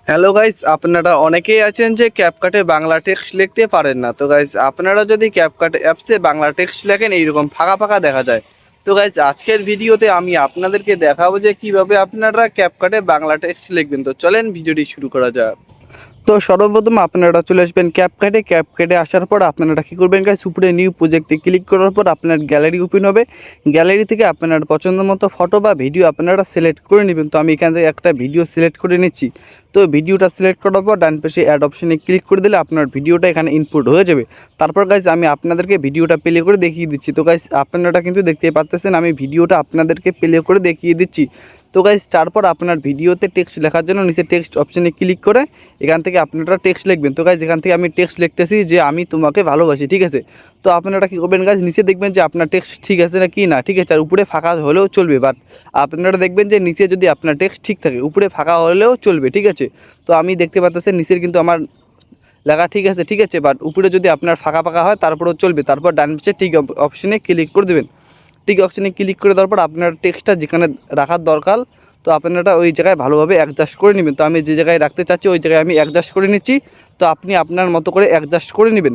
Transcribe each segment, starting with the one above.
Hello guys, আপনারা অনেকেই আছেন যে ক্যাপকাটে বাংলা টেক্সট লিখতে পারেন না। তো গাইস, আপনারা যদি ক্যাপকাট অ্যাপসে বাংলা টেক্সট লেখেন এইরকম ফাঁকা ফাঁকা দেখা যায়। তো গাইস, আজকের ভিডিওতে আমি আপনাদেরকে দেখাবো যে কিভাবে আপনারা ক্যাপকাটে বাংলা টেক্সট লিখবেন। তো চলেন ভিডিওটি শুরু করা যাক। তো সর্বপ্রথম আপনারা চলে আসবেন ক্যাপকাটে আসার পর আপনারা কী করবেন গাইস, উপরে নিউ প্রজেক্টে ক্লিক করার পর আপনার গ্যালারি ওপেন হবে। গ্যালারি থেকে আপনার পছন্দ মতো ফটো বা ভিডিও আপনারা সিলেক্ট করে নেবেন। তো আমি এখান থেকে একটা ভিডিও সিলেক্ট করে নিচ্ছি। তো ভিডিওটা সিলেক্ট করার পর ডান পাশে অ্যাড অপশনে ক্লিক করে দিলে আপনার ভিডিওটা এখানে ইনপুট হয়ে যাবে। তারপর গাইস আমি আপনাদেরকে ভিডিওটা প্লে করে দেখিয়ে দিচ্ছি। তো গাইস আপনারা কিন্তু দেখতেই পাচ্ছেন আমি ভিডিওটা আপনাদেরকে প্লে করে দেখিয়ে দিচ্ছি। তো গাইস তারপর আপনার ভিডিওতে টেক্সট লেখার জন্য নিচে টেক্সট অপশনে ক্লিক করে এখান থেকে আপনারা টেক্সট লিখবেন। তো গাইস এখান থেকে আমি টেক্সট লিখতেছি যে আমি তোমাকে ভালোবাসি, ঠিক আছে। তো আপনারা কী করবেন গাইস, নিচে দেখবেন যে আপনার টেক্সট ঠিক আছে না কি না, ঠিক আছে। আর উপরে ফাঁকা হলেও চলবে, বাট আপনারা দেখবেন যে নিচে যদি আপনার টেক্সট ঠিক থাকে উপরে ফাঁকা হলেও চলবে, ঠিক আছে। তো আমি দেখতে পাচ্ছেন নিচের কিন্তু আমার লেখা ঠিক আছে, ঠিক আছে, বাট উপরে যদি আপনার ফাঁকা ফাঁকা হয় তারপরেও চলবে। তারপর ডান পাশে টিক অপশনে ক্লিক করে দেবেন। টিক অপশনে ক্লিক করে দেওয়ার পর আপনার টেক্সটটা যেখানে রাখার দরকার তো আপনারা ওই জায়গায় ভালোভাবে অ্যাডজাস্ট করে নেবেন। তো আমি যে জায়গায় রাখতে চাচ্ছি ওই জায়গায় আমি অ্যাডজাস্ট করে নিচ্ছি। তো আপনি আপনার মতো করে অ্যাডজাস্ট করে নেবেন।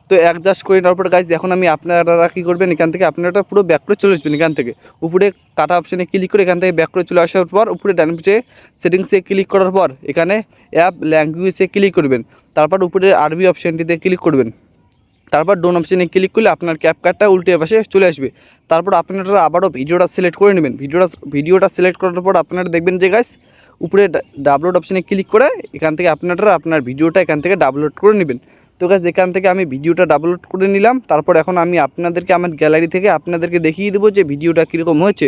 তো অ্যাডজাস্ট করে নেওয়ার পর গাইজ এখন আমি আপনারা কী করবেন, এখান থেকে আপনারা পুরো ব্যাক করে চলে আসবেন। এখান থেকে উপরে কাটা অপশানে ক্লিক করে এখান থেকে ব্যাক করে চলে আসার পর উপরে ডান পাশে সেটিংসে ক্লিক করার পর এখানে অ্যাপ ল্যাঙ্গুয়েজে ক্লিক করবেন। তারপর উপরে আরবি অপশানটিতে ক্লিক করবেন। তারপর ডোন অপশানে ক্লিক করলে আপনার ক্যাপকাটটা উল্টে পাশে চলে আসবে। তারপর আপনারা আবারও ভিডিওটা সিলেক্ট করে নেবেন। ভিডিওটা সিলেক্ট করার পর আপনারা দেখবেন যে গাইস উপরে ডাউনলোড অপশানে ক্লিক করে এখান থেকে আপনারা আপনার ভিডিওটা এখান থেকে ডাউনলোড করে নেবেন। তো গাইস এখান থেকে আমি ভিডিওটা ডাউনলোড করে নিলাম। তারপর এখন আমি আপনাদেরকে আমার গ্যালারি থেকে আপনাদেরকে দেখিয়ে দেবো যে ভিডিওটা কীরকম হয়েছে।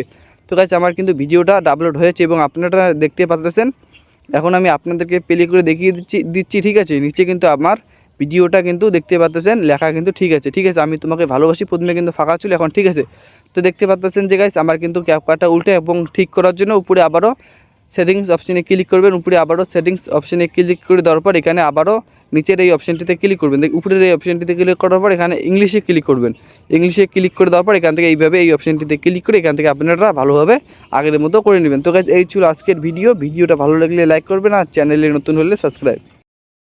তো গাইস আমার কিন্তু ভিডিওটা ডাউনলোড হয়েছে এবং আপনারা দেখতে পাচ্ছেন। এখন আমি আপনাদেরকে প্লে করে দেখিয়ে দিচ্ছি, ঠিক আছে। নিচে কিন্তু আমার ভিডিওটা কিন্তু দেখতে পাচ্ছেন লেখা কিন্তু ঠিক আছে, ঠিক আছে। আমি তোমাকে ভালোবাসি প্রথমে কিন্তু ফাঁকা ছিল, এখন ঠিক আছে। তো দেখতে পাচ্ছেন যে গাইস আমার কিন্তু ক্যাপকাটটা উল্টে এবং ঠিক করার জন্য উপরে আবারও সেটিংস অপশানে ক্লিক করবেন। উপরে আবারও সেটিংস অপশানে ক্লিক করে দেওয়ার পর এখানে আবারও নিচের এই অপশানটিতে ক্লিক করবেন। উপরের এই অপশানটিতে ক্লিক করার পর এখানে ইংলিশে ক্লিক করবেন। ইংলিশে ক্লিক করে দেওয়ার পর এখান থেকে এইভাবে এই অপশানটিতে ক্লিক করে এখান থেকে আপনারা ভালোভাবে আগের মতো করে নেবেন। তো গাইস এই ছিল আজকের ভিডিওটা ভালো লাগলে লাইক করবেন আর চ্যানেলে নতুন হলে সাবস্ক্রাইব।